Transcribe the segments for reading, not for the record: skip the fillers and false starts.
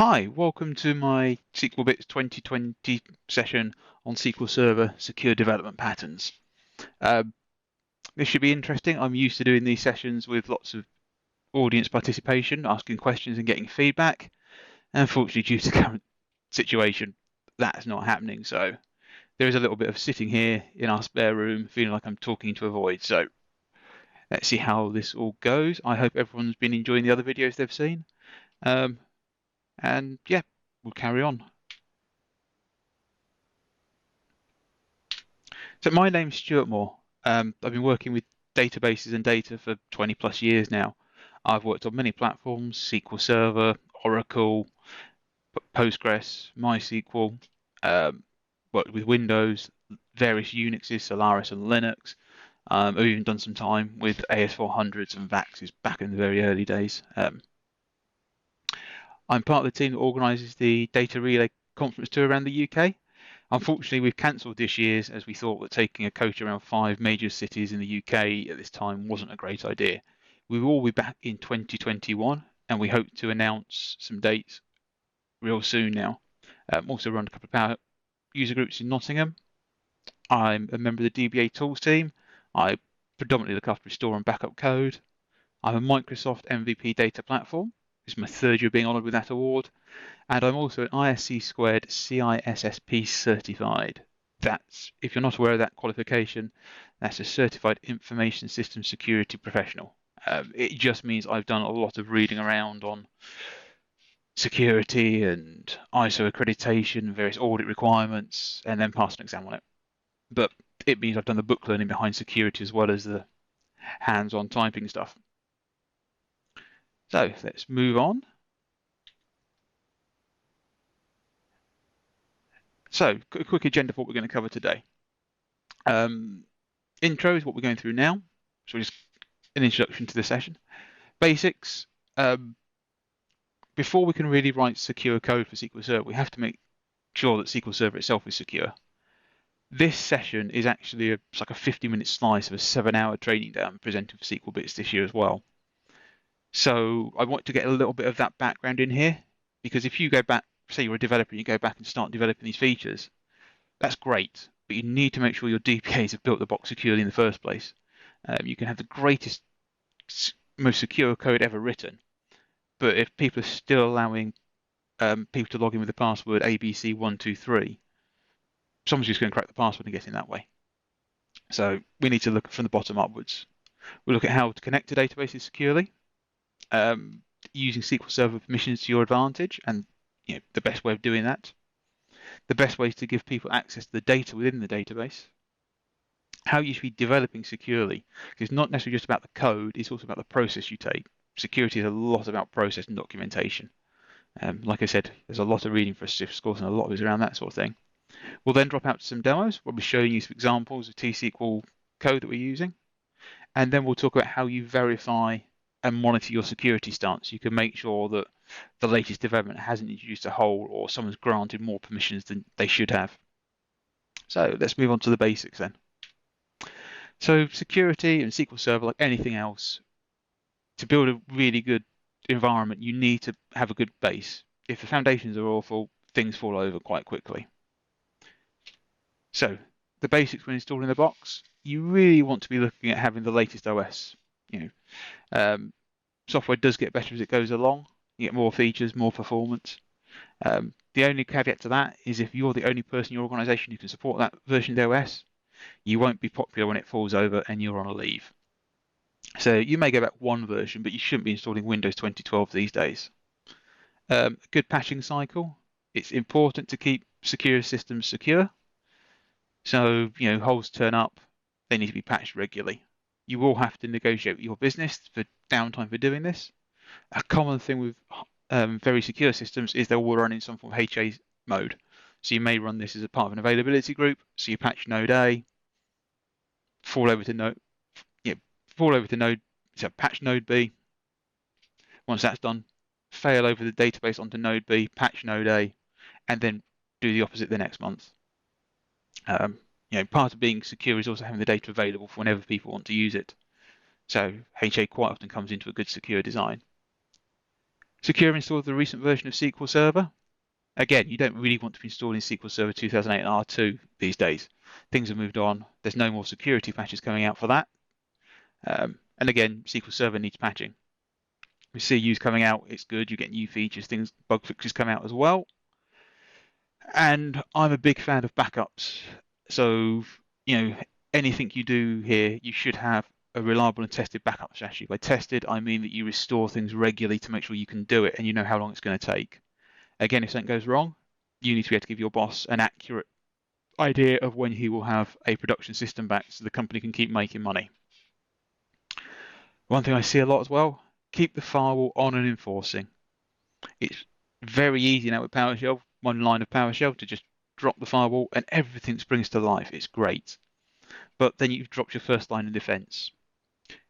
Hi, welcome to my SQL Bits 2020 session on SQL Server secure development patterns. This should be interesting. I'm used to doing these sessions with lots of audience participation, asking questions and getting feedback. And unfortunately, due to the current situation, that's not happening. So there is a little bit of sitting here in our spare room, feeling like I'm talking to a void. So let's see how this all goes. I hope everyone's been enjoying the other videos they've seen. And yeah, we'll carry on. So my name's Stuart Moore. I've been working with databases and data for 20 plus years now. I've worked on many platforms, SQL Server, Oracle, Postgres, MySQL, um, worked with Windows, various Unixes, Solaris and Linux. I've even done some time with AS400s and VAXs back in the very early days. I'm part of the team that organises the Data Relay conference tour around the UK. Unfortunately, we've cancelled this year's as we thought that taking a coach around 5 major cities in the UK at this time wasn't a great idea. We will all be back in 2021 and we hope to announce some dates real soon now. Also run a couple of power user groups in Nottingham. I'm a member of the DBA Tools team. I predominantly look after restore and backup code. I'm a Microsoft MVP data platform. This is my third year being honoured with that award. And I'm also an ISC squared CISSP certified. That's, if you're not aware of that qualification, that's a certified information system security professional. It just means I've done a lot of reading around on security and ISO accreditation, various audit requirements, and then passed an exam on it. But it means I've done the book learning behind security as well as the hands-on typing stuff. So let's move on. So, a quick agenda for what we're going to cover today. Intro is what we're going through now. So just an introduction to the session. Basics. Before we can really write secure code for SQL Server, we have to make sure that SQL Server itself is secure. This session is actually it's like a 50-minute slice of a 7-hour training day I'm presenting for SQL Bits this year as well. So I want to get a little bit of that background in here, because if you go back, say you're a developer and you go back and start developing these features, that's great, but you need to make sure your DPAs have built the box securely in the first place. You can have the greatest, most secure code ever written, but if people are still allowing people to log in with the password ABC123, someone's just going to crack the password and get in that way. So we need to look from the bottom upwards. We'll look at how to connect to databases securely, using SQL Server permissions to your advantage, and the best way of doing that. The best ways to give people access to the data within the database. How you should be developing securely. Because it's not necessarily just about the code, it's also about the process you take. Security is a lot about process and documentation. Like I said, there's a lot of reading for a CIFS course and a lot of it is around that sort of thing. We'll then drop out to some demos. We'll be showing you some examples of T-SQL code that we're using. And then we'll talk about how you verify and monitor your security stance. You can make sure that the latest development hasn't introduced a hole or someone's granted more permissions than they should have. So let's move on to the basics then. So security and SQL Server, like anything else, to build a really good environment, you need to have a good base. If the foundations are awful, things fall over quite quickly. So the basics when installing the box, you really want to be looking at having the latest OS. Software does get better as it goes along. You get more features, more performance. The only caveat to that is if you're the only person in your organization who can support that version of the OS, you won't be popular when it falls over and you're on a leave. So you may go back one version, but you shouldn't be installing Windows 2012 these days. A good patching cycle. It's important to keep secure systems secure. So, holes turn up, they need to be patched regularly. You will have to negotiate with your business for downtime for doing this. A common thing with very secure systems is they'll run in some form of HA mode. So you may run this as a part of an availability group. So you patch node A, fall over to node, so patch node B. Once that's done, fail over the database onto node B, patch node A, and then do the opposite the next month. Part of being secure is also having the data available for whenever people want to use it. So HA quite often comes into a good secure design. Secure install of the recent version of SQL Server. Again, you don't really want to be installing SQL Server 2008 R2 these days. Things have moved on. There's no more security patches coming out for that. And again, SQL Server needs patching. With CU's coming out, it's good. You get new features, things, bug fixes come out as well. And I'm a big fan of backups. So, anything you do here, you should have a reliable and tested backup strategy. By tested, I mean that you restore things regularly to make sure you can do it and you know how long it's going to take. Again, if something goes wrong, you need to be able to give your boss an accurate idea of when he will have a production system back so the company can keep making money. One thing I see a lot as well, keep the firewall on and enforcing. It's very easy now with PowerShell, one line of PowerShell to just drop the firewall and everything springs to life. It's great. But then you've dropped your first line of defense.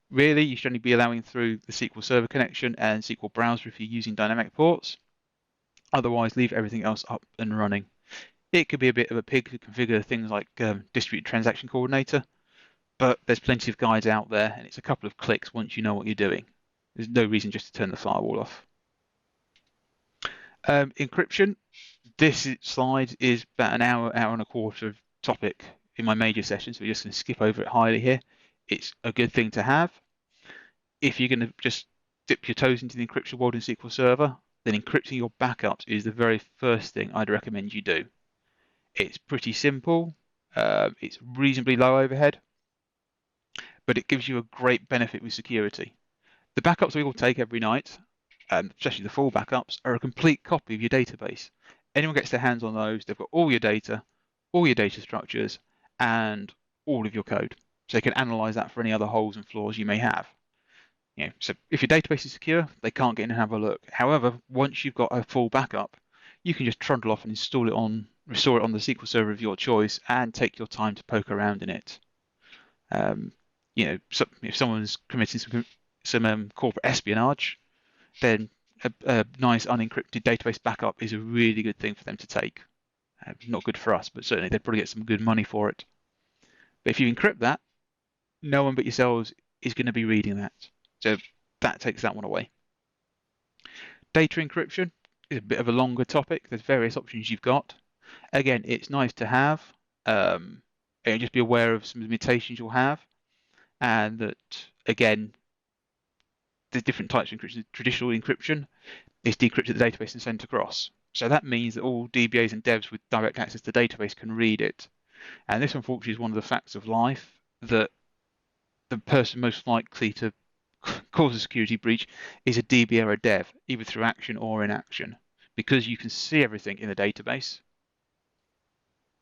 Really, you should only be allowing through the SQL Server connection and SQL Browser if you're using dynamic ports. Otherwise, leave everything else up and running. It could be a bit of a pig to configure things like Distributed Transaction Coordinator, but there's plenty of guides out there, and it's a couple of clicks once you know what you're doing. There's no reason just to turn the firewall off. Encryption. This slide is about an hour and a quarter of topic in my major session, so we're just going to skip over it highly here. It's a good thing to have. If you're going to just dip your toes into the encryption world in SQL Server, then encrypting your backups is the very first thing I'd recommend you do. It's pretty simple. It's reasonably low overhead, but it gives you a great benefit with security. The backups we will take every night, especially the full backups, are a complete copy of your database. Anyone gets their hands on those, they've got all your data structures, and all of your code. So they can analyze that for any other holes and flaws you may have. So if your database is secure, they can't get in and have a look. However, once you've got a full backup, you can just trundle off and restore it on the SQL Server of your choice and take your time to poke around in it. So if someone's committing some corporate espionage, then a nice unencrypted database backup is a really good thing for them to take. Not good for us, but certainly they'd probably get some good money for it. But if you encrypt that, no one but yourselves is going to be reading that. So that takes that one away. Data encryption is a bit of a longer topic. There's various options you've got. Again, it's nice to have. And just be aware of some limitations you'll have. And that, again, there's different types of encryption. Traditional encryption is decrypted the database and sent across. So that means that all DBAs and devs with direct access to the database can read it. And this, unfortunately, is one of the facts of life, that the person most likely to cause a security breach is a DBA or a dev, either through action or inaction. Because you can see everything in the database,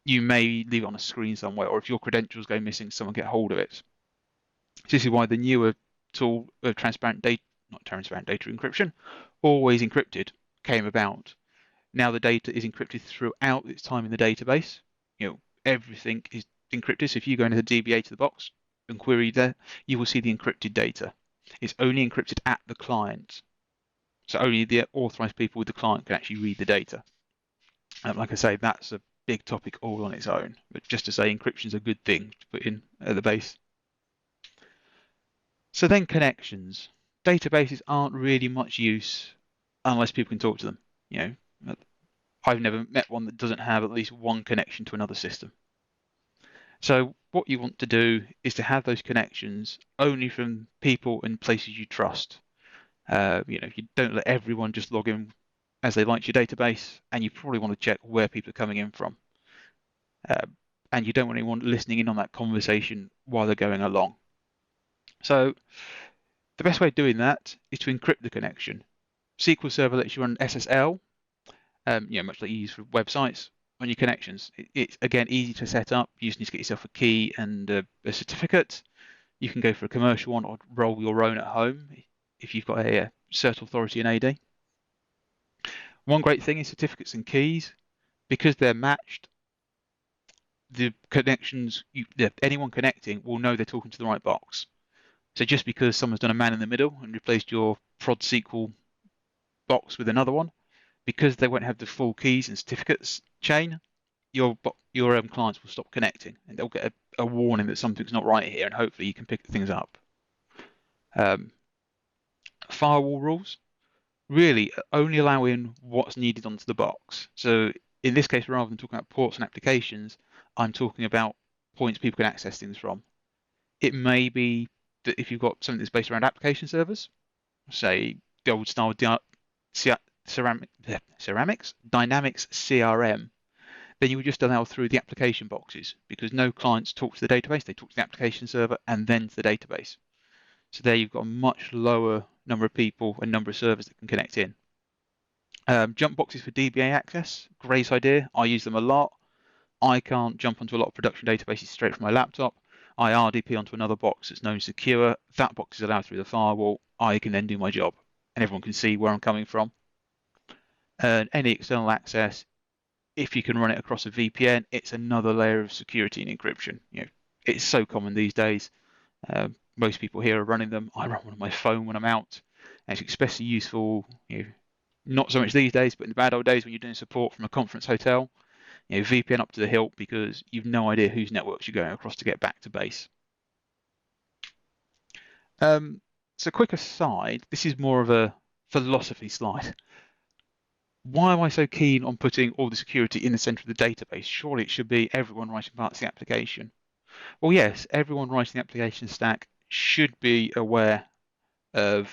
you may leave it on a screen somewhere, or if your credentials go missing, someone get hold of it. This is why the newer tool of transparent data encryption, always encrypted, came about. Now the data is encrypted throughout its time in the database. Everything is encrypted. So if you go into the DBA to the box and query there, you will see the encrypted data. It's only encrypted at the client. So only the authorized people with the client can actually read the data. Like I say, that's a big topic all on its own. But just to say, encryption is a good thing to put in at the base. So then connections. Databases aren't really much use unless people can talk to them. I've never met one that doesn't have at least one connection to another system. So what you want to do is to have those connections only from people and places you trust. You don't let everyone just log in as they like to your database, and you probably want to check where people are coming in from. And you don't want anyone listening in on that conversation while they're going along. So the best way of doing that is to encrypt the connection. SQL Server lets you run SSL, much like you use for websites, on your connections. It's, again, easy to set up. You just need to get yourself a key and a certificate. You can go for a commercial one or roll your own at home if you've got a cert authority in AD. One great thing is certificates and keys. Because they're matched, the connections, anyone connecting will know they're talking to the right box. So just because someone's done a man in the middle and replaced your prod SQL box with another one, because they won't have the full keys and certificates chain, your clients will stop connecting and they'll get a warning that something's not right here, and hopefully you can pick things up. Firewall rules. really only allowing what's needed onto the box. So in this case, rather than talking about ports and applications, I'm talking about points people can access things from. It may be that if you've got something that's based around application servers, say the old style ceramics, Dynamics CRM, then you would just allow through the application boxes because no clients talk to the database, they talk to the application server and then to the database. So there you've got a much lower number of people and number of servers that can connect in. Jump boxes for DBA access, great idea. I use them a lot. I can't jump onto a lot of production databases straight from my laptop. I RDP onto another box that's known secure. That box is allowed through the firewall. I can then do my job and everyone can see where I'm coming from. And any external access, if you can run it across a VPN, it's another layer of security and encryption. It's so common these days. Most people here are running them. I run one on my phone when I'm out. And it's especially useful, not so much these days, but in the bad old days when you're doing support from a conference hotel, VPN up to the hilt because you've no idea whose networks you're going across to get back to base. So quick aside, this is more of a philosophy slide. Why am I so keen on putting all the security in the center of the database? Surely it should be everyone writing parts of the application. Well, yes, everyone writing the application stack should be aware of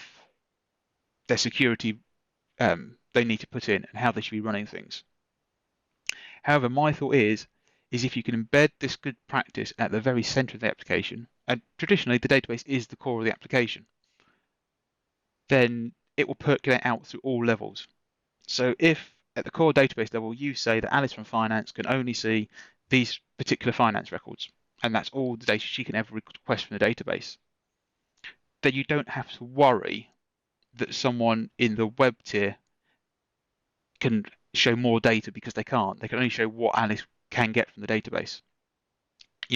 their security they need to put in and how they should be running things. However, my thought is if you can embed this good practice at the very center of the application, and traditionally the database is the core of the application, then it will percolate out through all levels. So if at the core database level you say that Alice from finance can only see these particular finance records, and that's all the data she can ever request from the database, then you don't have to worry that someone in the web tier can show more data because they can't. They can only show what Alice can get from the database.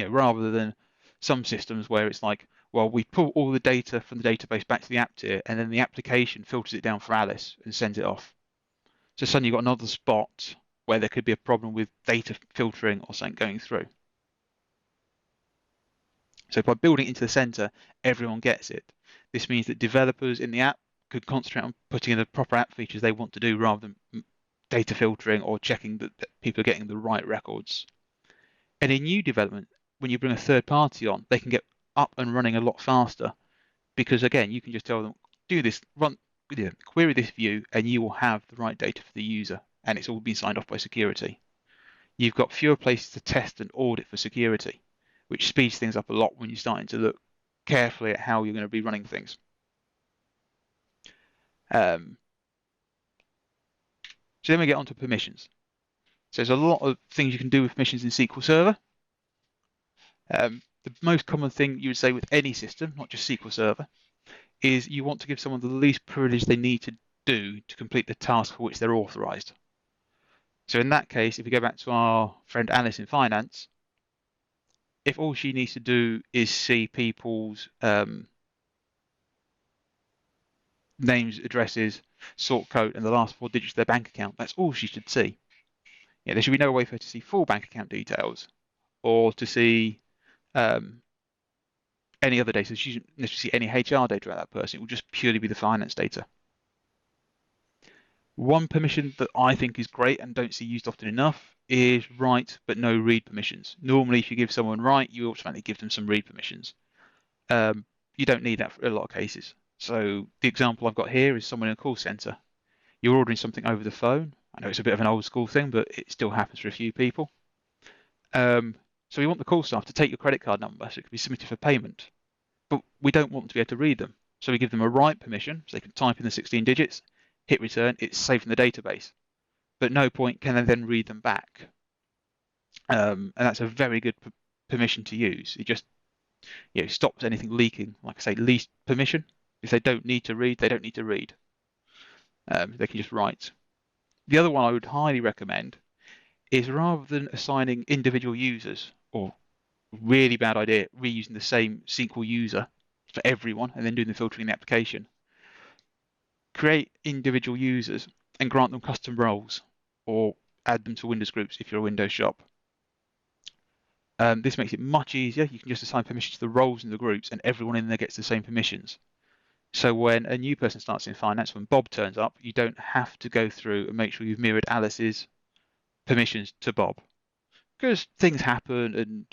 Rather than some systems where it's like, well, we pull all the data from the database back to the app tier, and then the application filters it down for Alice and sends it off. So suddenly you've got another spot where there could be a problem with data filtering or something going through. So by building it into the center, everyone gets it. This means that developers in the app could concentrate on putting in the proper app features they want to do rather than data filtering or checking that people are getting the right records. And in new development, when you bring a third party on, they can get up and running a lot faster because, again, you can just tell them, do this, query this view, and you will have the right data for the user, and it's all been signed off by security. You've got fewer places to test and audit for security, which speeds things up a lot when you're starting to look carefully at how you're going to be running things. So then we get onto permissions. So there's a lot of things you can do with permissions in SQL Server. The most common thing you would say with any system, not just SQL Server, is you want to give someone the least privilege they need to do to complete the task for which they're authorized. So in that case, if we go back to our friend Alice in finance, if all she needs to do is see people's names, addresses, sort code, and the last 4 digits of their bank account, that's all she should see. There should be no way for her to see full bank account details or to see any other data. She shouldn't necessarily see any HR data about that person. It will just purely be the finance data. One permission that I think is great and don't see used often enough is write but no read permissions. Normally, if you give someone write, you automatically give them some read permissions. You don't need that for a lot of cases. So the example I've got here is someone in a call center. You're ordering something over the phone. I know it's a bit of an old school thing, but it still happens for a few people. So we want the call staff to take your credit card number so it can be submitted for payment. But we don't want them to be able to read them. So we give them a write permission so they can type in the 16 digits, hit return, it's saved in the database. But at no point can they then read them back. And that's a very good permission to use. It just stops anything leaking. Like I say, least permission. If they don't need to read, they don't need to read. They can just write. The other one I would highly recommend is rather than assigning individual users, or really bad idea, reusing the same SQL user for everyone and then doing the filtering in the application, create individual users and grant them custom roles or add them to Windows groups if you're a Windows shop. This makes it much easier. You can just assign permissions to the roles in the groups and everyone in there gets the same permissions. So when a new person starts in finance, when Bob turns up, you don't have to go through and make sure you've mirrored Alice's permissions to Bob, because things happen and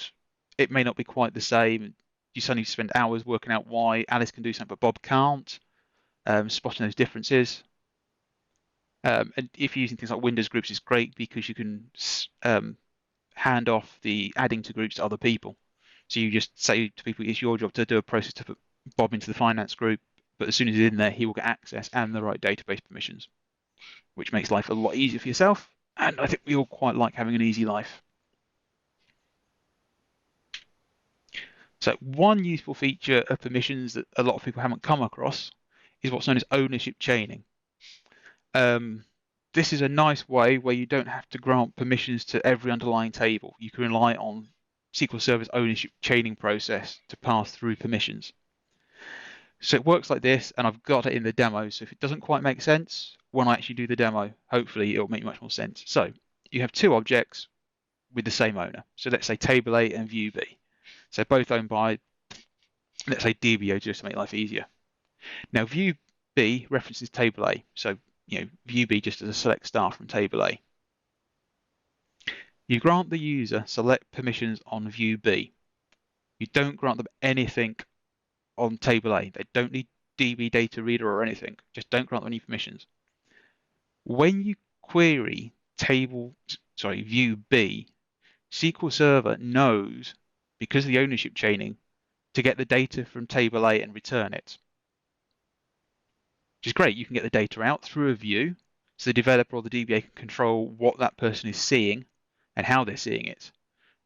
it may not be quite the same. You suddenly spend hours working out why Alice can do something but Bob can't, spotting those differences. And if you're using things like Windows groups, it's great because you can hand off the adding to groups to other people. So you just say to people, it's your job to do a process to put Bob into the finance group, but as soon as he's in there, he will get access and the right database permissions, which makes life a lot easier for yourself. And I think we all quite like having an easy life. So one useful feature of permissions that a lot of people haven't come across is what's known as ownership chaining. This is a nice way where you don't have to grant permissions to every underlying table. You can rely on SQL Server's ownership chaining process to pass through permissions. So it works like this, and I've got it in the demo. So if it doesn't quite make sense, when I actually do the demo, hopefully it'll make much more sense. So you have two objects with the same owner. So let's say table A and view B. So both owned by, let's say, DBO, just to make life easier. Now view B references table A. So view B just as a select star from table A. You grant the user select permissions on view B. You don't grant them anything on table A. They don't need DB data reader or anything. Just don't grant them any permissions. When you query view B, SQL Server knows, because of the ownership chaining, to get the data from table A and return it. Which is great. You can get the data out through a view, so the developer or the DBA can control what that person is seeing and how they're seeing it.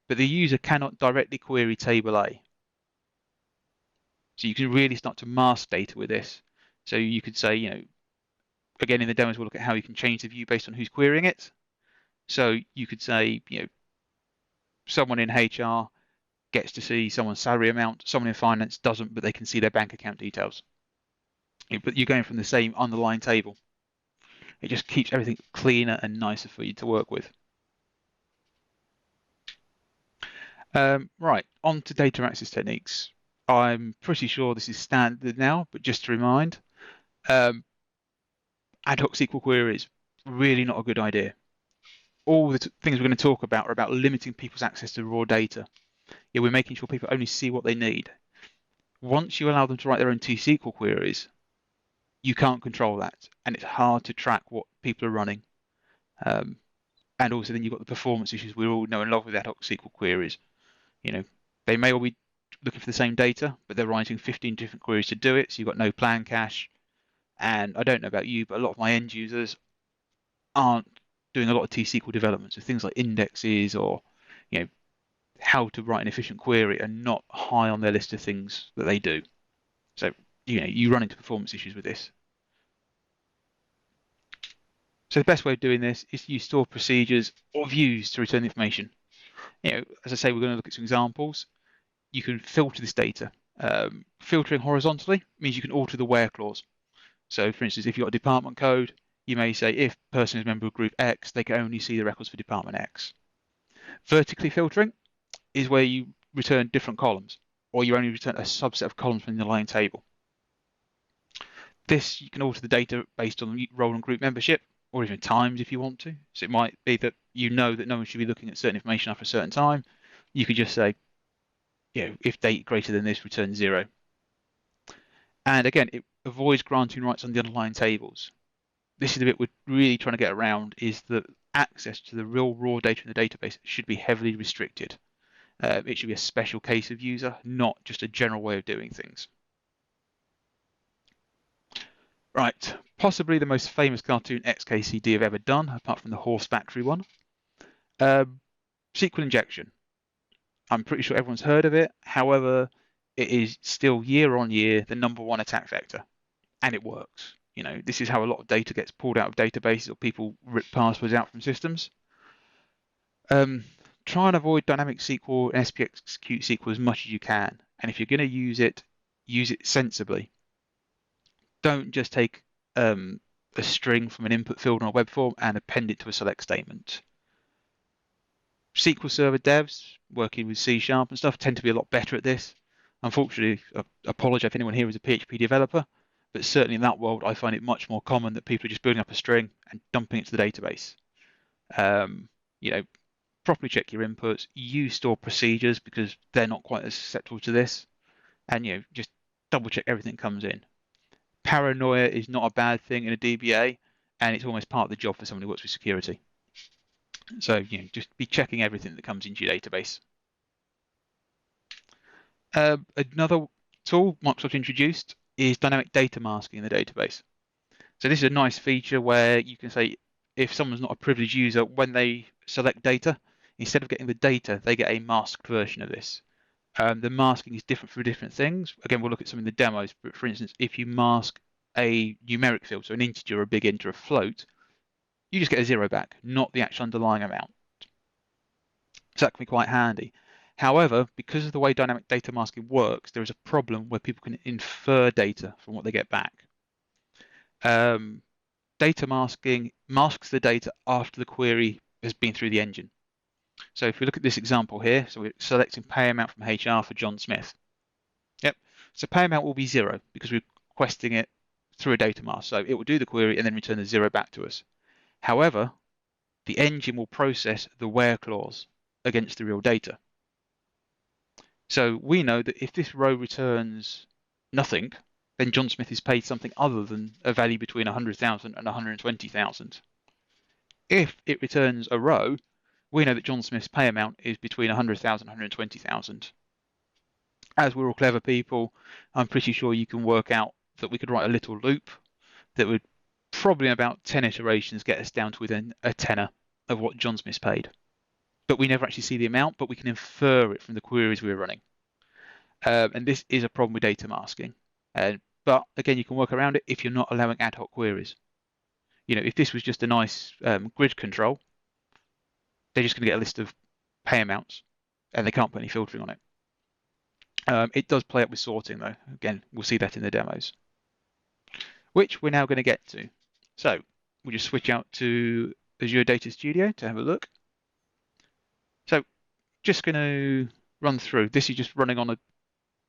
But the user cannot directly query table A. So you can really start to mask data with this. So you could say, again, in the demos, we'll look at how you can change the view based on who's querying it. So you could say, someone in HR gets to see someone's salary amount, someone in finance doesn't, but they can see their bank account details. But you're going from the same underlying table. It just keeps everything cleaner and nicer for you to work with. Right, on to data access techniques. I'm pretty sure this is standard now, but just to remind, ad hoc SQL queries, really not a good idea. All the things we're going to talk about are about limiting people's access to raw data. We're making sure people only see what they need. Once you allow them to write their own T-SQL queries, you can't control that, and it's hard to track what people are running. And also then you've got the performance issues we all know and love with ad hoc SQL queries. They may all be looking for the same data, but they're writing 15 different queries to do it, so you've got no plan cache. And I don't know about you, but a lot of my end users aren't doing a lot of T-SQL development, so things like indexes or how to write an efficient query are not high on their list of things that they do. So you run into performance issues with this. So the best way of doing this is to use stored procedures or views to return the information. As I say, we're going to look at some examples. You can filter this data. Filtering horizontally means you can alter the where clause. So for instance, if you've got a department code, you may say if person is a member of group X, they can only see the records for department X. Vertically filtering is where you return different columns, or you only return a subset of columns from the underlying table. This, you can alter the data based on role and group membership, or even times if you want to. So it might be that that no one should be looking at certain information after a certain time. You could just say, if date greater than this, return 0. And again, it avoids granting rights on the underlying tables. This is the bit we're really trying to get around, is that access to the real raw data in the database should be heavily restricted. It should be a special case of user, not just a general way of doing things. Right, possibly the most famous cartoon XKCD have ever done, apart from the horse battery one. SQL injection. I'm pretty sure everyone's heard of it. However, it is still year on year the #1 attack vector, and it works. This is how a lot of data gets pulled out of databases or people rip passwords out from systems. Try and avoid dynamic SQL and SPXecute SQL as much as you can. And if you're going to use it sensibly. Don't just take a string from an input field on a web form and append it to a select statement. SQL Server devs working with C# and stuff tend to be a lot better at this. Unfortunately, I apologize if anyone here is a PHP developer, but certainly in that world, I find it much more common that people are just building up a string and dumping it to the database. You know, properly check your inputs, use stored procedures because they're not quite as susceptible to this, and just double check everything comes in. Paranoia is not a bad thing in a DBA, and it's almost part of the job for someone who works with security. So just be checking everything that comes into your database. Another tool Microsoft introduced is dynamic data masking in the database. So this is a nice feature where you can say if someone's not a privileged user, when they select data, instead of getting the data, they get a masked version of this. The masking is different for different things. Again, we'll look at some in the demos, but for instance, if you mask a numeric field, so an integer, a big int, or a float, you just get a 0 back, not the actual underlying amount. So that can be quite handy. However, because of the way dynamic data masking works, there is a problem where people can infer data from what they get back. Data masking masks the data after the query has been through the engine. So if we look at this example here, so we're selecting pay amount from HR for John Smith. Yep. So pay amount will be 0 because we're requesting it through a data mask. So it will do the query and then return the 0 back to us. However, the engine will process the where clause against the real data. So we know that if this row returns nothing, then John Smith is paid something other than a value between 100,000 and 120,000. If it returns a row, we know that John Smith's pay amount is between 100,000 and 120,000. As we're all clever people, I'm pretty sure you can work out that we could write a little loop that would probably in about 10 iterations get us down to within a tenner of what John Smith's paid. But we never actually see the amount, but we can infer it from the queries we're running. And this is a problem with data masking. But again, you can work around it if you're not allowing ad hoc queries. If this was just a nice grid control, they're just going to get a list of pay amounts and they can't put any filtering on it. It does play up with sorting though. Again, we'll see that in the demos, which we're now going to get to. So we'll just switch out to Azure Data Studio to have a look. So just going to run through. This is just running on a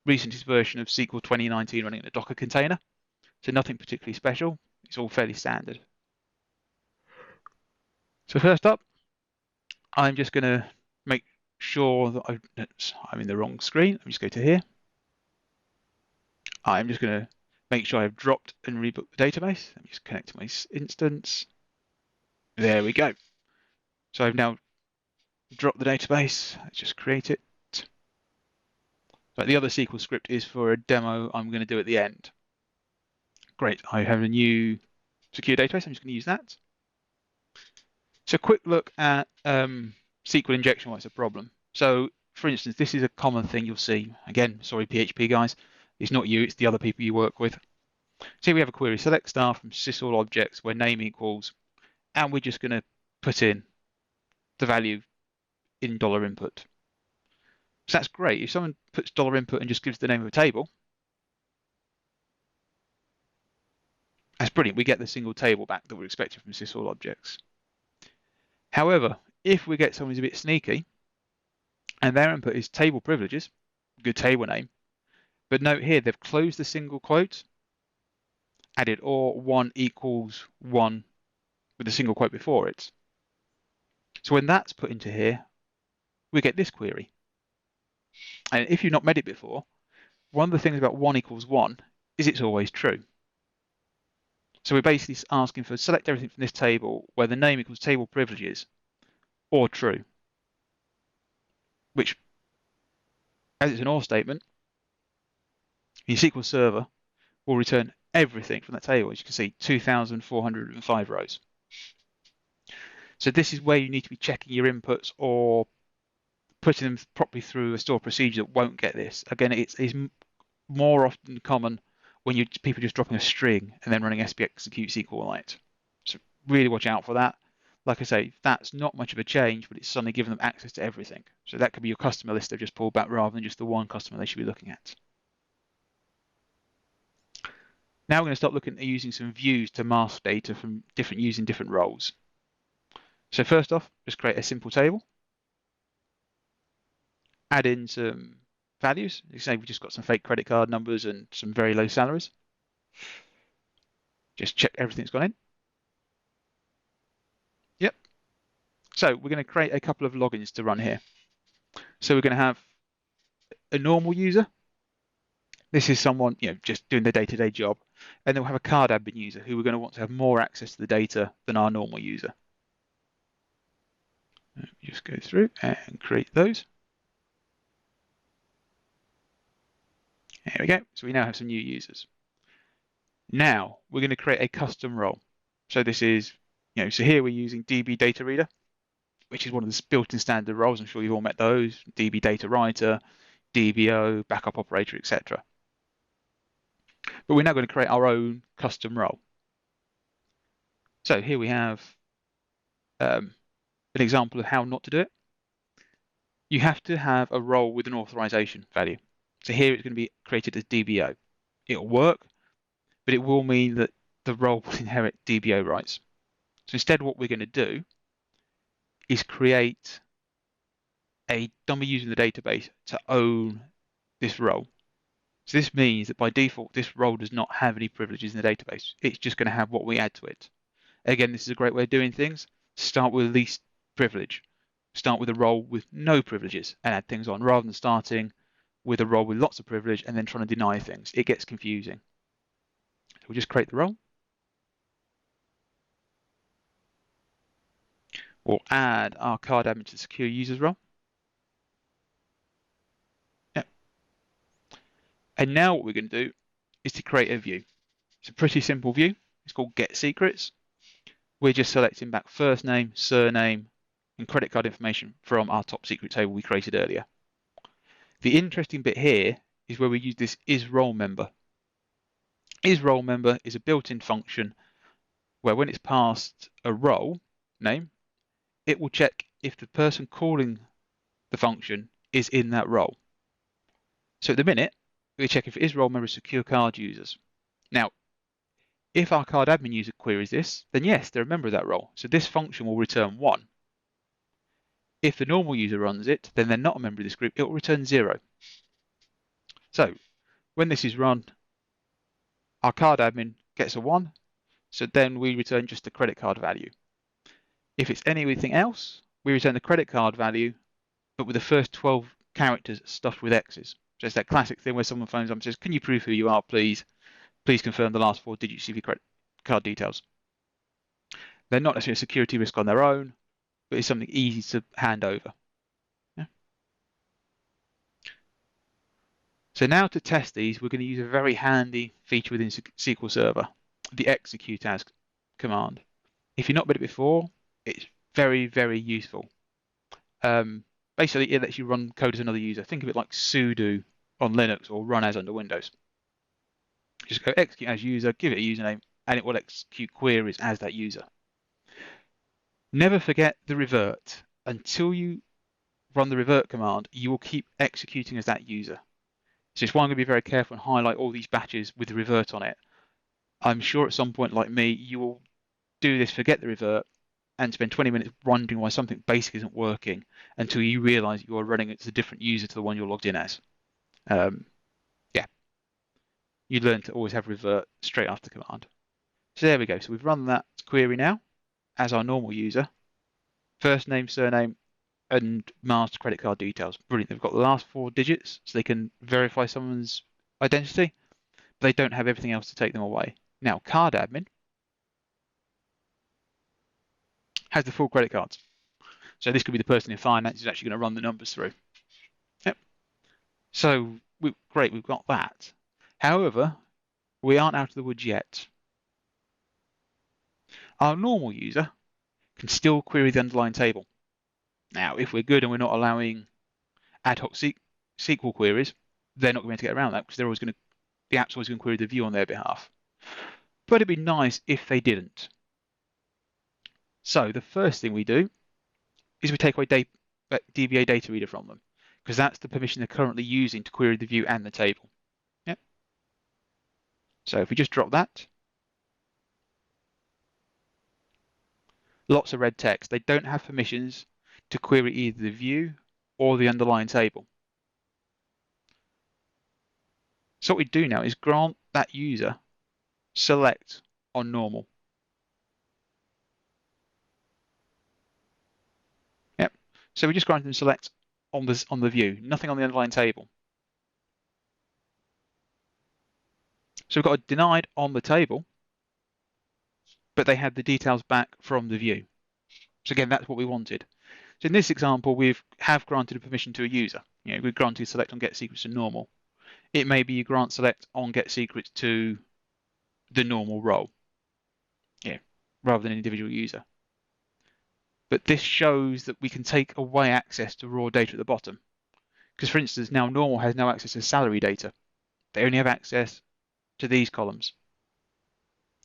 recentest version of SQL 2019 running in a Docker container. So nothing particularly special. It's all fairly standard. So first up, I'm just going to make sure that I'm in the wrong screen. Let me just go to here. I'm just going to make sure I've dropped and rebooked the database. Let me just connect to my instance. There we go. So I've now dropped the database. Let's just create it. But the other SQL script is for a demo I'm going to do at the end. Great, I have a new secure database. I'm just going to use that. So quick look at SQL injection, why it's a problem. So for instance, this is a common thing you'll see. Again, sorry PHP guys, it's not you, it's the other people you work with. So we have a query, select star from sysall objects where name equals, and we're just going to put in the value in dollar input. So that's great. If someone puts dollar input and just gives the name of a table, that's brilliant. We get the single table back that we're expecting from sysall objects. However, if we get someone who's a bit sneaky and their input is table privileges, good table name, but note here they've closed the single quote, added or 1 equals 1 with a single quote before it. So when that's put into here, we get this query. And if you've not met it before, one of the things about 1 equals 1 is it's always true. So we're basically asking for select everything from this table where the name equals table privileges or true, which, as it's an OR statement, your SQL Server will return everything from that table. As you can see, 2,405 rows. So this is where you need to be checking your inputs or putting them properly through a stored procedure that won't get this. Again, it's more often common when people just dropping a string and then running SB execute SQLite. So really watch out for that. Like I say, that's not much of a change, but it's suddenly giving them access to everything. So that could be your customer list they've just pulled back rather than just the one customer they should be looking at. Now we're going to start looking at using some views to mask data from using different roles. So first off, just create a simple table. Add in some values. You say we've just got some fake credit card numbers and some very low salaries. Just check everything's gone in. Yep. So we're going to create a couple of logins to run here. So we're going to have a normal user. This is someone, just doing their day-to-day job. And then we'll have a card admin user who we're going to want to have more access to the data than our normal user. Just go through and create those. There we go. So we now have some new users. Now we're going to create a custom role. So this is, so here we're using DB Data Reader, which is one of the built-in standard roles. I'm sure you've all met those: DB Data Writer, DBO, Backup Operator, etc. But we're now going to create our own custom role. So here we have an example of how not to do it. You have to have a role with an authorization value. So here it's going to be created as DBO. It'll work, but it will mean that the role will inherit DBO rights. So instead, what we're going to do is create a dummy user in the database to own this role. So this means that by default, this role does not have any privileges in the database. It's just going to have what we add to it. Again, this is a great way of doing things. Start with least privilege. Start with a role with no privileges and add things on, rather than starting with a role with lots of privilege and then trying to deny things. It gets confusing. So we'll just create the role. We'll add our card admin to the secure users role. Yep. And now what we're going to do is to create a view. It's a pretty simple view. It's called Get Secrets. We're just selecting back first name, surname, and credit card information from our top secret table we created earlier. The interesting bit here is where we use this isRoleMember. isRoleMember is a built-in function where when it's passed a role name, it will check if the person calling the function is in that role. So at the minute, we check if isRoleMember is secure card users. Now, if our card admin user queries this, then yes, they're a member of that role. So this function will return 1. If the normal user runs it, then they're not a member of this group. It will return 0. So when this is run, our card admin gets a 1. So then we return just the credit card value. If it's anything else, we return the credit card value, but with the first 12 characters stuffed with X's. So it's that classic thing where someone phones up and says, "Can you prove who you are, please? Please confirm the last 4 digits of your credit card details." They're not necessarily a security risk on their own, but it's something easy to hand over. Yeah. So now to test these, we're going to use a very handy feature within SQL Server, the execute as command. If you've not read it before, it's very, very useful. Basically, it lets you run code as another user. Think of it like sudo on Linux or run as under Windows. Just go execute as user, give it a username, and it will execute queries as that user. Never forget the revert. Until you run the revert command, you will keep executing as that user. So it's why I'm going to be very careful and highlight all these batches with the revert on it. I'm sure at some point, like me, you will do this, forget the revert, and spend 20 minutes wondering why something basic isn't working until you realize you are running it as a different user to the one you're logged in as. Yeah, you learn to always have revert straight after command. So there we go. So we've run that query now as our normal user. First name, surname, and masked credit card details. Brilliant. They've got the last 4 digits so they can verify someone's identity, but they don't have everything else to take them away. Now, card admin has the full credit cards. So this could be the person in finance who's actually going to run the numbers through. Yep. So great, we've got that. However, we aren't out of the woods yet. Our normal user can still query the underlying table. Now, if we're good and we're not allowing ad hoc SQL queries, they're not going to get around that because the app's always going to query the view on their behalf. But it'd be nice if they didn't. So the first thing we do is we take away DBA Data Reader from them, because that's the permission they're currently using to query the view and the table. Yep. So if we just drop that, lots of red text. They don't have permissions to query either the view or the underlying table. So what we do now is grant that user select on normal. Yep. So we just grant and select on the view, nothing on the underlying table. So we've got a denied on the table, but they had the details back from the view. So again, that's what we wanted. So in this example, we have granted a permission to a user. We've granted select on get secrets to normal. It may be you grant select on get secrets to the normal role, rather than an individual user. But this shows that we can take away access to raw data at the bottom. Because for instance, now normal has no access to salary data. They only have access to these columns.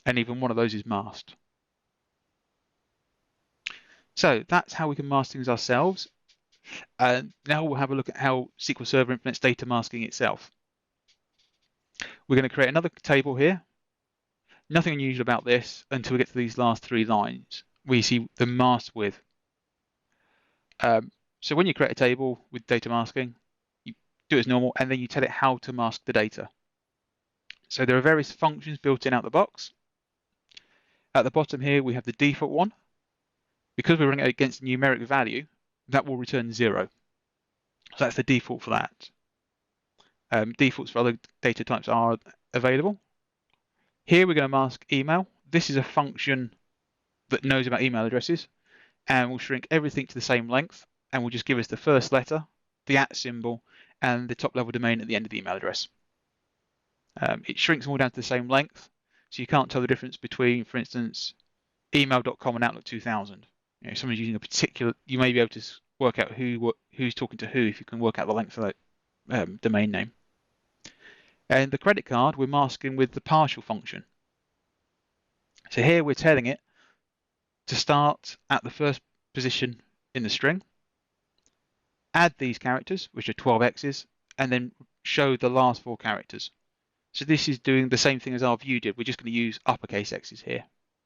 And even one of those is masked. So that's how we can mask things ourselves. Now we'll have a look at how SQL Server implements data masking itself. We're going to create another table here. Nothing unusual about this until we get to these last 3 lines. We see the masked with. So when you create a table with data masking, you do it as normal, and then you tell it how to mask the data. So there are various functions built in out the box. At the bottom here, we have the default one. Because we're running it against a numeric value, that will return 0. So that's the default for that. Defaults for other data types are available. Here we're going to mask email. This is a function that knows about email addresses, and will shrink everything to the same length, and will just give us the first letter, the @ symbol, and the top level domain at the end of the email address. It shrinks them all down to the same length, so you can't tell the difference between, for instance, email.com and Outlook 2000. If someone's using a particular, you may be able to work out who's talking to who if you can work out the length of that domain name. And the credit card, we're masking with the partial function. So here we're telling it to start at the first position in the string, add these characters, which are 12 X's, and then show the last 4 characters. So this is doing the same thing as our view did. We're just going to use uppercase X's here.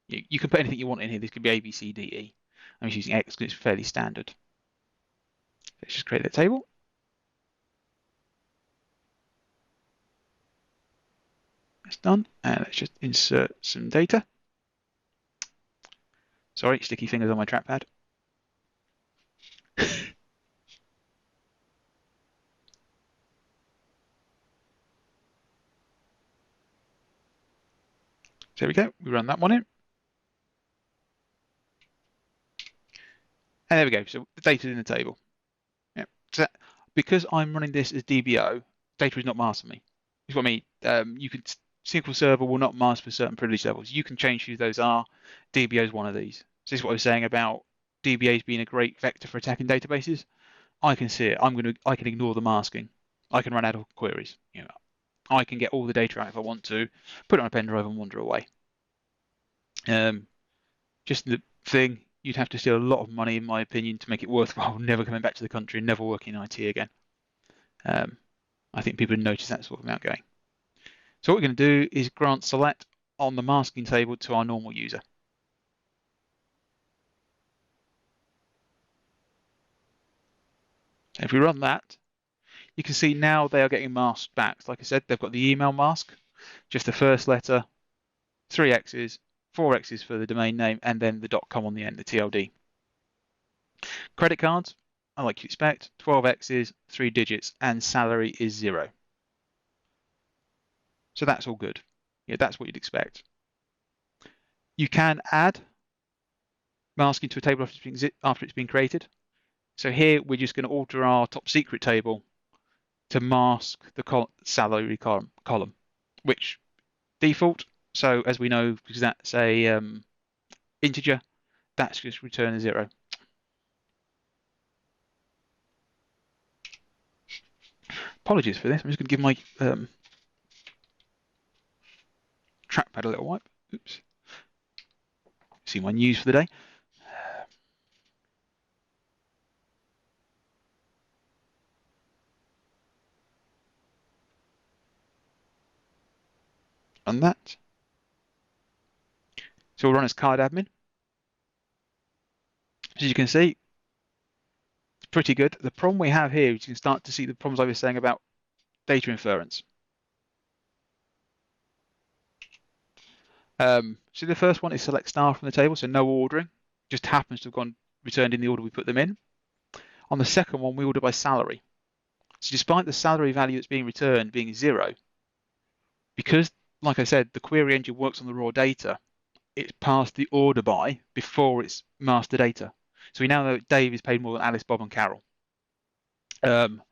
You can put anything you want in here. This could be A, B, C, D, E. I'm just using X because it's fairly standard. Let's just create that table. That's done. And let's just insert some data. Sorry, sticky fingers on my trackpad. There we go. We run that one in. And there we go. So the data is in the table. Yeah. So because I'm running this as DBO, data is not masked for me. Is what I mean. SQL Server will not mask for certain privilege levels. You can change who those are. DBO is one of these. So this is what I was saying about DBAs being a great vector for attacking databases. I can see it. I can ignore the masking. I can run ad hoc queries. I can get all the data out if I want to, put it on a pen drive and wander away. Just the thing, you'd have to steal a lot of money, in my opinion, to make it worthwhile never coming back to the country and never working in IT again. I think people would notice that sort of amount going. So what we're going to do is grant select on the masking table to our normal user. If we run that, you can see now they are getting masked back. Like I said, they've got the email mask, just the first letter, 3 X's, 4 X's for the domain name, and then the .com on the end, the TLD. Credit cards, like you expect, 12 X's, 3 digits, and salary is 0. So that's all good. That's what you'd expect. You can add masking to a table after it's been created. So here we're just going to alter our top secret table to mask the salary column, which default. So as we know, because that's a integer, that's just return a 0. Apologies for this. I'm just going to give my trackpad a little wipe. Oops. See my news for the day. Run that. So we'll run as card admin. As you can see, it's pretty good. The problem we have here is you can start to see the problems I was saying about data inference. So the first one is select star from the table, so no ordering, just happens to have gone returned in the order we put them in. On the second one, we order by salary. So despite the salary value that's being returned being 0, because, like I said, the query engine works on the raw data, it's passed the order by before it's master data. So we now know that Dave is paid more than Alice, Bob, and Carol. Um,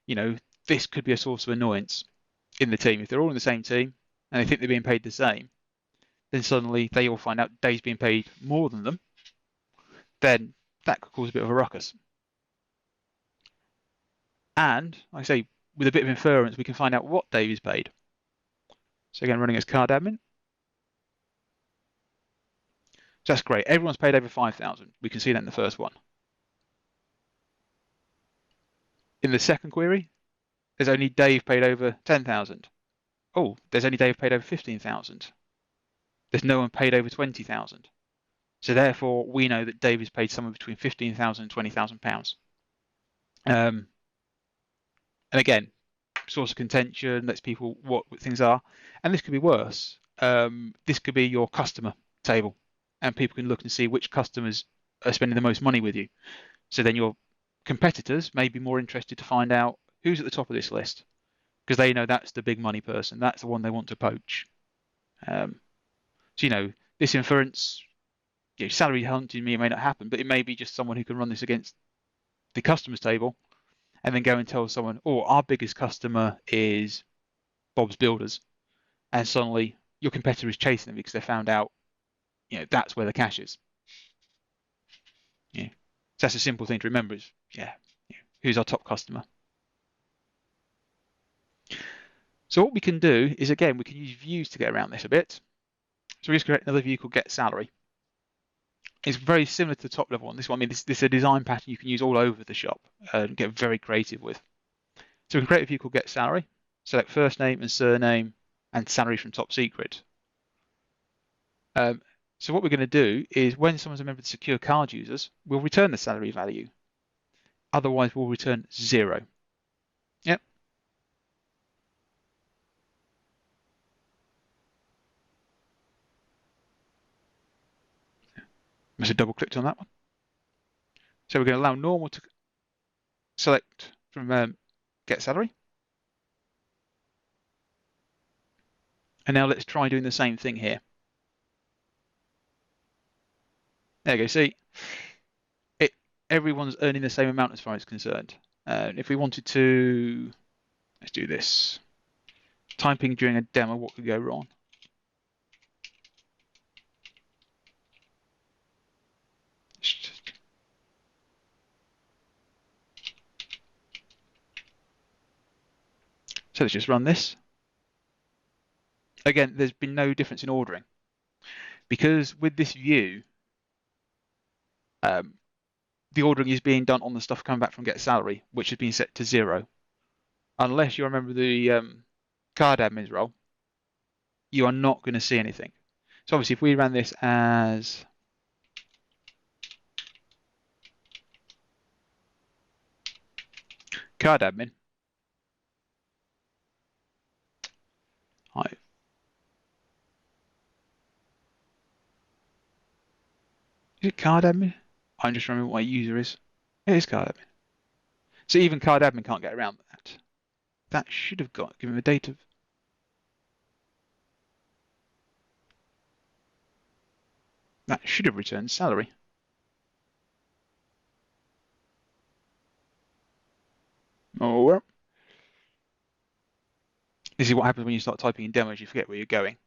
you know, this could be a source of annoyance in the team. If they're all in the same team and they think they're being paid the same, then suddenly they all find out Dave's being paid more than them, then that could cause a bit of a ruckus. And, like I say, with a bit of inference, we can find out what Dave is paid. So again, running as card admin. So that's great. Everyone's paid over 5,000. We can see that in the first one. In the second query, there's only Dave paid over 10,000. Oh, there's only Dave paid over 15,000. There's no one paid over 20,000. So therefore, we know that Dave is paid somewhere between 15,000 and 20,000 pounds. And again, source of contention lets people what things are, and this could be worse. This could be your customer table, and people can look and see which customers are spending the most money with you. So then your competitors may be more interested to find out who's at the top of this list, because they know that's the big money person, that's the one they want to poach. So this inference, salary hunting may or may not happen, but it may be just someone who can run this against the customers table and then go and tell someone, oh, our biggest customer is Bob's Builders, and suddenly your competitor is chasing them because they found out, that's where the cash is. So that's a simple thing to remember is, who's our top customer? So what we can do is, again, we can use views to get around this a bit. So we just create another view called get salary. It's very similar to the top level one. This one, this is a design pattern you can use all over the shop and get very creative with. So we can create a view called get salary, select first name and surname and salary from top secret. So what we're going to do is when someone's a member of the secure card users, we'll return the salary value. Otherwise, we'll return 0. Yep. Must have double clicked on that one. So we're going to allow normal to select from get salary. And now let's try doing the same thing here. There you go. See, everyone's earning the same amount as far as concerned. If we wanted to, let's do this. Typing during a demo, what could go wrong? So let's just run this. Again, there's been no difference in ordering because with this view, the ordering is being done on the stuff coming back from get salary, which has been set to 0. Unless you remember the card admin's role, you are not going to see anything. So obviously, if we ran this as card admin, is it card admin? I'm just remembering what my user is. It is card admin. So even card admin can't get around that. That should have given a date of. That should have returned salary. Oh well. This is what happens when you start typing in demos, you forget where you're going.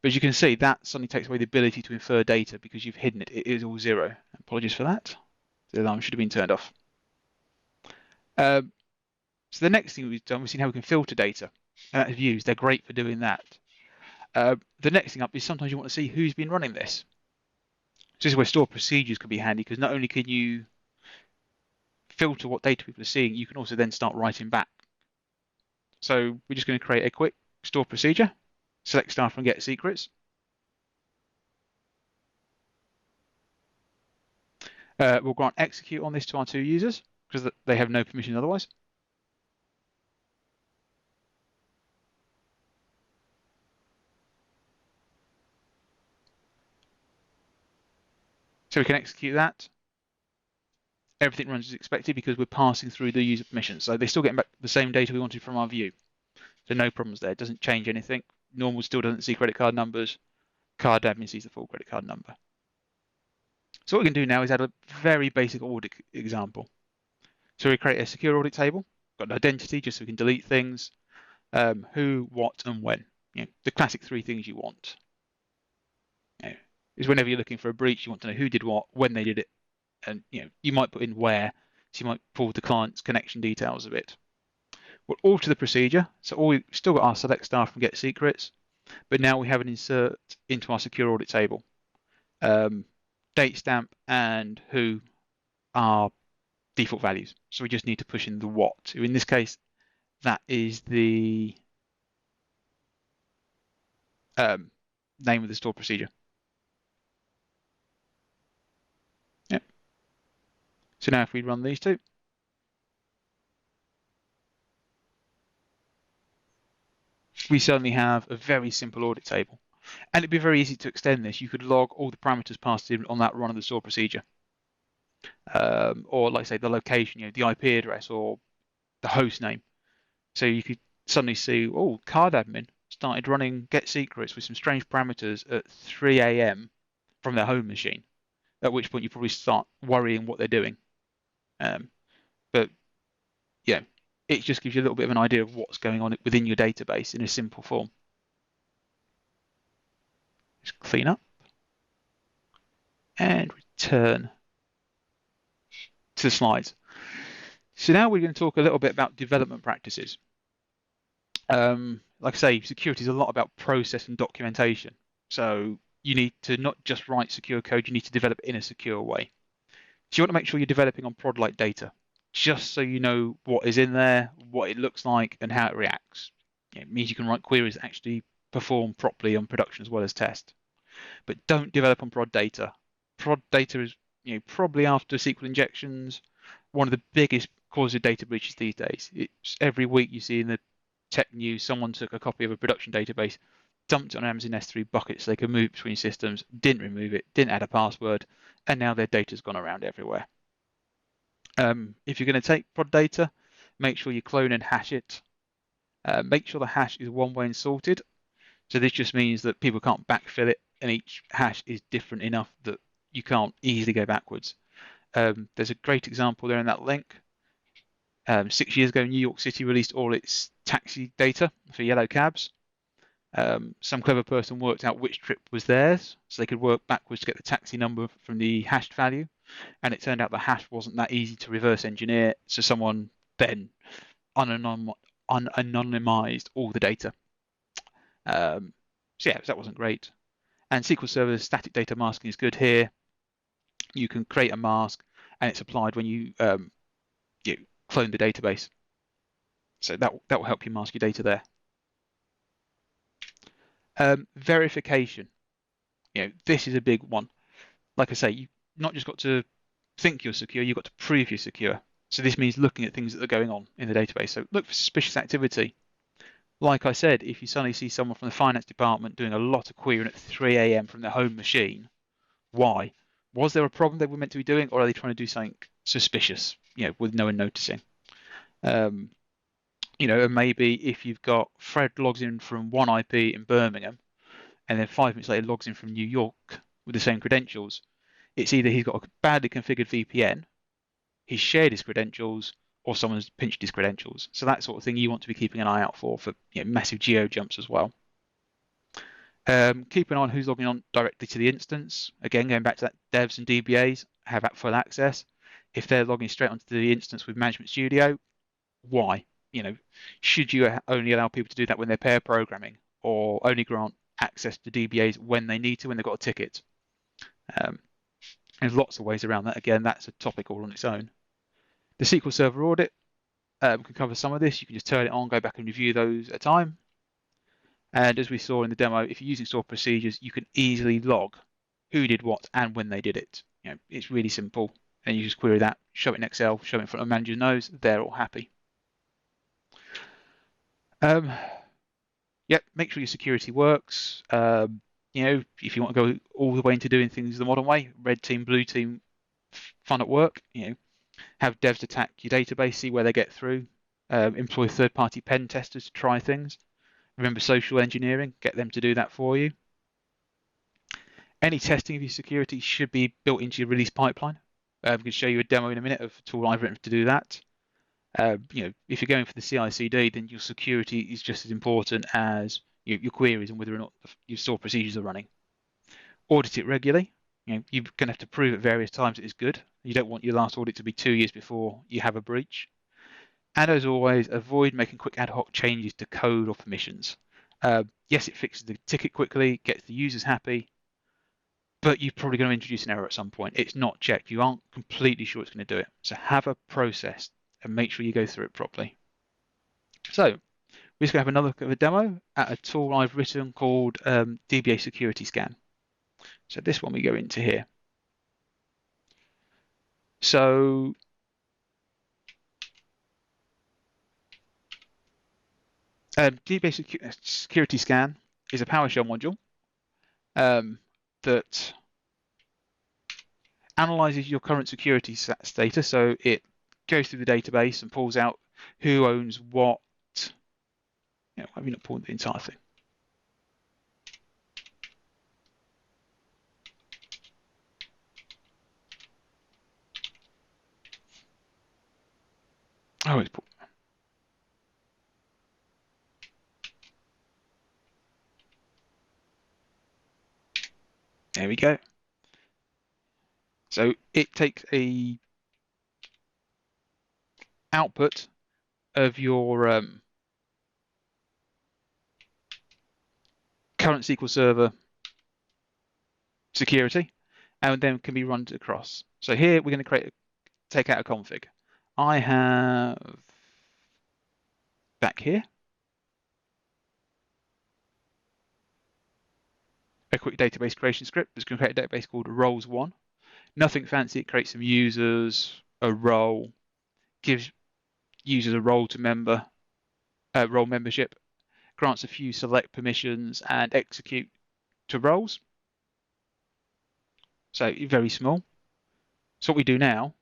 But as you can see, that suddenly takes away the ability to infer data because you've hidden it. It is all 0. Apologies for that. The alarm should have been turned off. So the next thing we've done, we've seen how we can filter data. And that's views. They're great for doing that. The next thing up is sometimes you want to see who's been running this. So this is where store procedures can be handy because not only can you filter what data people are seeing, you can also then start writing back. So we're just going to create a quick store procedure. Select star from get secrets. We'll grant execute on this to our 2 users because they have no permission otherwise. So we can execute that. Everything runs as expected because we're passing through the user permissions. So they're still getting back the same data we wanted from our view. So no problems there. It doesn't change anything. Normal still doesn't see credit card numbers. Card admin sees the full credit card number. So what we can do now is add a very basic audit example. So we create a secure audit table, got an identity just so we can delete things, who, what, and when. The classic 3 things you want. Is whenever you're looking for a breach, you want to know who did what, when they did it, and you might put in where, so you might pull the client's connection details a bit. We'll alter the procedure, so we've still got our select staff from get secrets, but now we have an insert into our secure audit table. Date stamp and who are default values, so we just need to push in the what. In this case, that is the name of the stored procedure. Yep. So now if we run these two, we certainly have a very simple audit table. And it'd be very easy to extend this. You could log all the parameters passed in on that run of the stored procedure. Or like I say, the location, the IP address or the host name. So you could suddenly see, oh, card admin started running get secrets with some strange parameters at 3 a.m. from their home machine, at which point you probably start worrying what they're doing. But yeah, it just gives you a little bit of an idea of what's going on within your database in a simple form. Just clean up and return to the slides. So now we're going to talk a little bit about development practices. Like I say, security is a lot about process and documentation. So you need to not just write secure code, you need to develop it in a secure way. So you want to make sure you're developing on prod-like data, just so you know what is in there, what it looks like, and how it reacts. It means you can write queries that actually perform properly on production as well as test. But don't develop on prod data. Prod data is, probably after SQL injections, one of the biggest causes of data breaches these days. It's every week you see in the tech news someone took a copy of a production database, dumped it on Amazon S3 buckets so they could move between systems, didn't remove it, didn't add a password, and now their data's gone around everywhere. If you're going to take prod data, make sure you clone and hash it. Make sure the hash is one-way and sorted. So this just means that people can't backfill it, and each hash is different enough that you can't easily go backwards. There's a great example there in that link. 6 years ago, New York City released all its taxi data for yellow cabs. Some clever person worked out which trip was theirs, so they could work backwards to get the taxi number from the hashed value. And it turned out the hash wasn't that easy to reverse engineer, so someone then unanonymized all the data. So yeah, that wasn't great. And SQL Server's static data masking is good here. You can create a mask, and it's applied when you clone the database. So that will help you mask your data there. Verification. This is a big one. Like I say, you've not just got to think you're secure, you've got to prove you're secure. So this means looking at things that are going on in the database. So look for suspicious activity. Like I said, if you suddenly see someone from the finance department doing a lot of querying at 3 a.m. from their home machine, why? Was there a problem they were meant to be doing, or are they trying to do something suspicious, with no one noticing? And maybe if you've got Fred logs in from one IP in Birmingham, and then 5 minutes later logs in from New York with the same credentials, it's either he's got a badly configured VPN, he's shared his credentials, or someone's pinched his credentials. So that sort of thing you want to be keeping an eye out for massive geo jumps as well. Keep an eye on who's logging on directly to the instance. Again, going back to that, devs and DBAs have full access. If they're logging straight onto the instance with Management Studio, why? Should you only allow people to do that when they're pair programming, or only grant access to DBAs when they need to, when they've got a ticket? There's lots of ways around that. Again, that's a topic all on its own. The SQL Server audit can cover some of this. You can just turn it on, go back and review those at a time. And as we saw in the demo, if you're using stored procedures, you can easily log who did what and when they did it. It's really simple. And you just query that, show it in Excel, show it in front of manager's nose, they're all happy. Make sure your security works. if you want to go all the way into doing things the modern way, red team, blue team, fun at work, have devs attack your database, see where they get through, employ third-party pen testers to try things. Remember social engineering, get them to do that for you. Any testing of your security should be built into your release pipeline. I'm going to show you a demo in a minute of a tool I've written to do that. If you're going for the CI/CD, then your security is just as important as your queries and whether or not your stored procedures are running. Audit it regularly. You're going to have to prove at various times it is good. You don't want your last audit to be 2 years before you have a breach. And as always, avoid making quick ad hoc changes to code or permissions. Yes, it fixes the ticket quickly, gets the users happy, but you're probably going to introduce an error at some point. It's not checked. You aren't completely sure it's going to do it. So have a process and make sure you go through it properly. So we're just going to have another look at a demo at a tool I've written called DBA Security Scan. So this one we go into here. So DBA Security Scan is a PowerShell module that analyzes your current security status. So it goes through the database and pulls out who owns what. Why have you not pulled the entire thing? Oh, it's pulled. There we go. So it takes a output of your current SQL Server security, and then can be run across. So here we're going to take out a config. I have back here a quick database creation script that's going to create a database called roles1. Nothing fancy. It creates some users, a role, gives users a role to role membership, grants a few select permissions, and execute to roles. So very small. So what we do now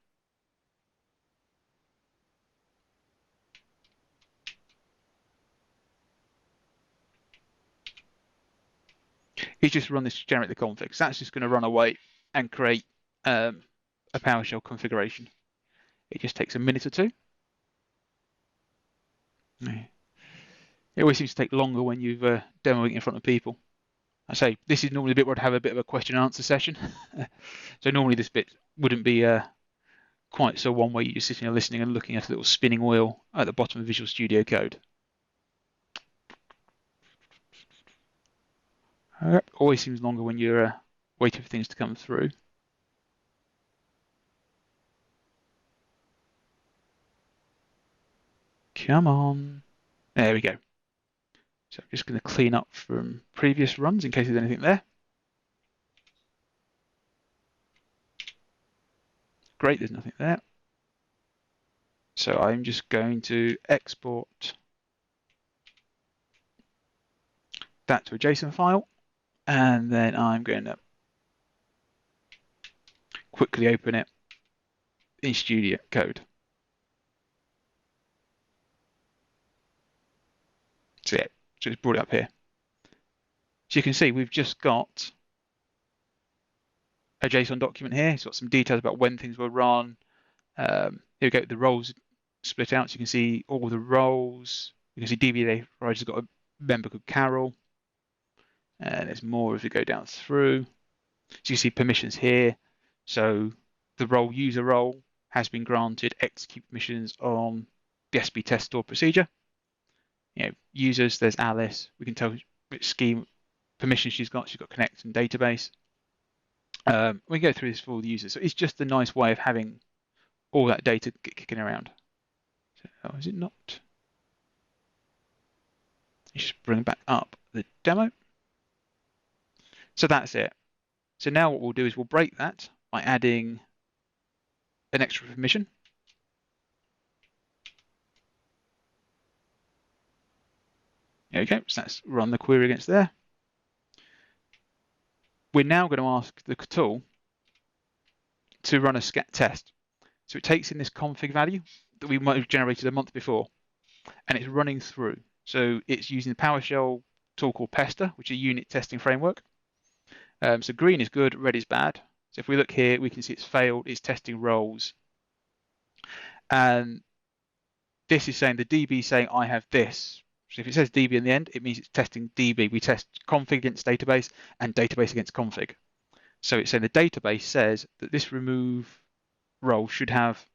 is just run this to generate the config. So that's just going to run away and create a PowerShell configuration. It just takes a minute or two. It always seems to take longer when you're demoing in front of people. I say this is normally the bit where I'd have a bit of a question and answer session. So normally this bit wouldn't be quite so one where you're just sitting and listening and looking at a little spinning wheel at the bottom of Visual Studio Code. Always seems longer when you're waiting for things to come through. Come on. There we go. So I'm just going to clean up from previous runs in case there's anything there. Great, there's nothing there. So I'm just going to export that to a JSON file, and then I'm going to quickly open it in Studio Code. So yeah, just brought it up here. So you can see we've just got a JSON document here. It's got some details about when things were run. Here we go, the roles split out. So you can see all the roles. You can see DBA Writer's got a member called Carol. And there's more as we go down through. So you see permissions here. So the role user role has been granted execute permissions on the SB test store procedure. Users, there's Alice. We can tell which scheme permissions she's got. She's got connect and database. We can go through this for all the users. So it's just a nice way of having all that data kicking around. So, oh, is it not? You just bring back up the demo. So that's it. So now what we'll do is we'll break that by adding an extra permission. There we go. So let's run the query against there. we're now going to ask the tool to run a scat test. So it takes in this config value that we might have generated a month before, and it's running through. So it's using the PowerShell tool called Pester, which is a unit testing framework. So green is good, red is bad. So if we look here, we can see it's failed, it's testing roles. And this is saying the DB is saying I have this. So if it says DB in the end, it means it's testing DB. We test config against database and database against config. So it's saying the database says that this remove role should have,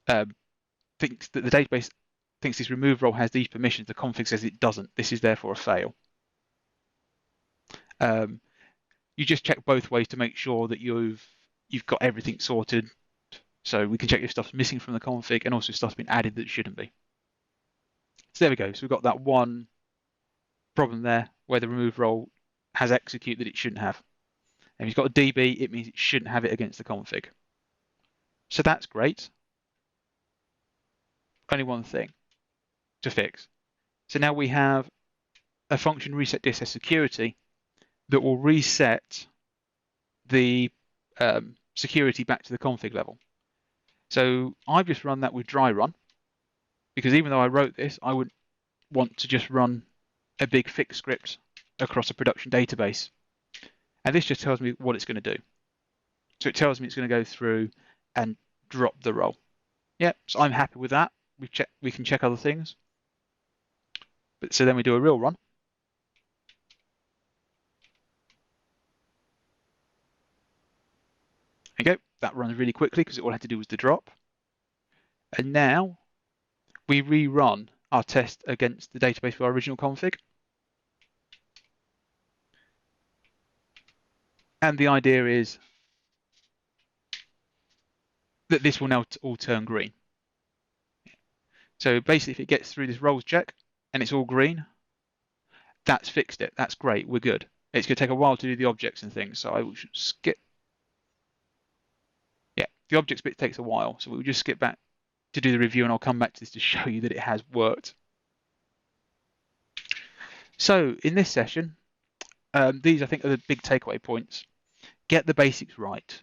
thinks that the database thinks this remove role has these permissions. The config says it doesn't. This is therefore a fail. You just check both ways to make sure that you've got everything sorted. So we can check if stuff's missing from the config and also stuff's been added that shouldn't be. So there we go. So we've got that one problem there where the remove role has execute that it shouldn't have. And if it's got a DB, it means it shouldn't have it against the config. So that's great. Only one thing to fix. So now we have a function reset DSS security that will reset the security back to the config level. So I've just run that with dry run, because even though I wrote this, I would want to just run a big fix script across a production database. And this just tells me what it's going to do. So it tells me it's going to go through and drop the role. Yep, so I'm happy with that. We can check other things. But so then we do a real run. There you go. That runs really quickly because all I had to do was the drop. And now we rerun our test against the database for our original config. And the idea is that this will now all turn green. So basically, if it gets through this roles check and it's all green, that's fixed it. That's great. We're good. It's going to take a while to do the objects and things, so I will skip. Yeah, the objects bit takes a while, so we'll just skip back to do the review, and I'll come back to this to show you that it has worked. So in this session, these I think are the big takeaway points. Get the basics right.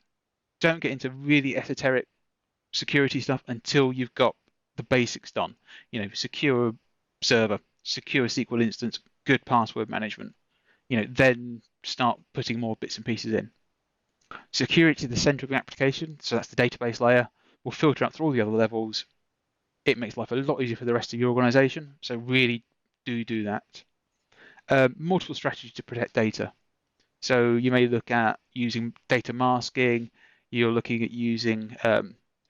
Don't get into really esoteric security stuff until you've got the basics done. You know, secure server, secure SQL instance, good password management. You know, then start putting more bits and pieces in. Security at the center of the application, so that's the database layer. We'll filter out through all the other levels. It makes life a lot easier for the rest of your organization. So really do that. Multiple strategies to protect data. So you may look at using data masking. You're looking at using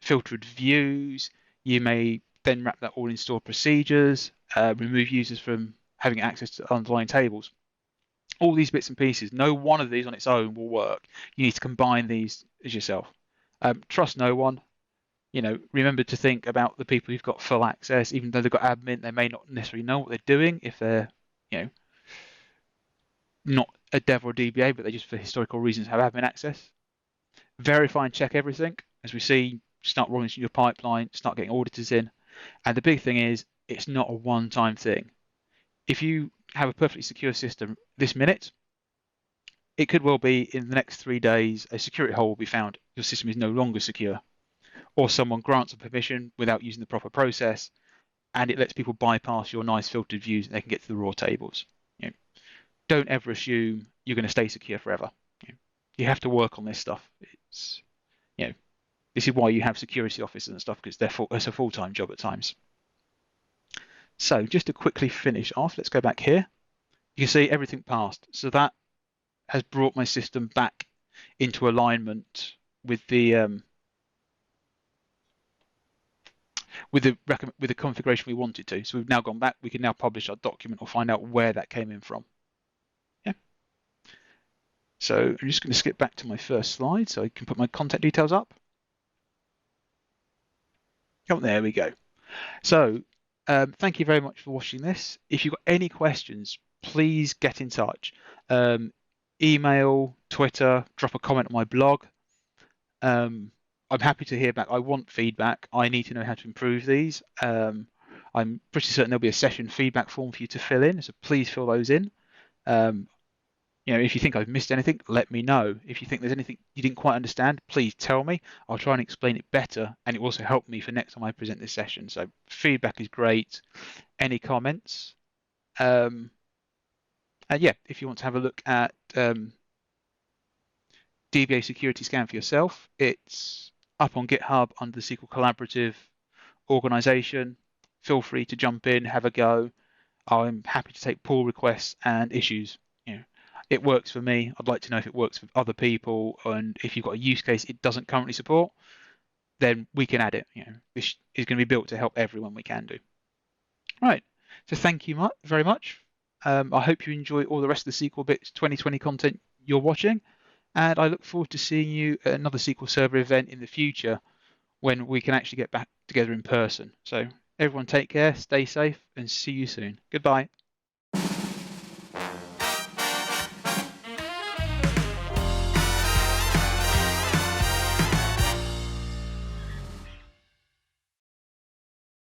filtered views. You may then wrap that all in stored procedures, remove users from having access to underlying tables. All these bits and pieces, no one of these on its own will work. You need to combine these as yourself. Trust no one. You know, remember to think about the people who've got full access. Even though they've got admin, they may not necessarily know what they're doing if they're, you know, not a dev or a DBA, but they just for historical reasons have admin access. Verify and check everything. As we see, start rolling into your pipeline, start getting auditors in. And the big thing is, it's not a one-time thing. If you have a perfectly secure system this minute, it could well be in the next 3 days, a security hole will be found. Your system is no longer secure. Or someone grants a permission without using the proper process, and it lets people bypass your nice filtered views and they can get to the raw tables. You know, don't ever assume you're going to stay secure forever. You have to work on this stuff. It's, you know, this is why you have security officers and stuff, because it's a full-time job at times. So just to quickly finish off, let's go back here. You can see everything passed. So that has brought my system back into alignment with the configuration we wanted to. So we've now gone back. We can now publish our document or find out where that came in from. Yeah. So I'm just going to skip back to my first slide so I can put my contact details up. Oh, there we go. So thank you very much for watching this. If you've got any questions, please get in touch. Email, Twitter, drop a comment on my blog. I'm happy to hear back. I want feedback. I need to know how to improve these. I'm pretty certain there'll be a session feedback form for you to fill in, so please fill those in. If you think I've missed anything, let me know. If you think there's anything you didn't quite understand, please tell me. I'll try and explain it better, and it will also help me for next time I present this session. So feedback is great. Any comments? And yeah, if you want to have a look at DBA security scan for yourself, it's up on GitHub under the SQL Collaborative organization. Feel free to jump in, have a go. I'm happy to take pull requests and issues. It works for me. I'd like to know if it works for other people, and if you've got a use case it doesn't currently support, then we can add it. This is going to be built to help everyone we can do. Right. So thank you very much. I hope you enjoy all the rest of the SQL Bits 2020 content you're watching, and I look forward to seeing you at another SQL Server event in the future when we can actually get back together in person. So everyone take care, stay safe, and see you soon. Goodbye.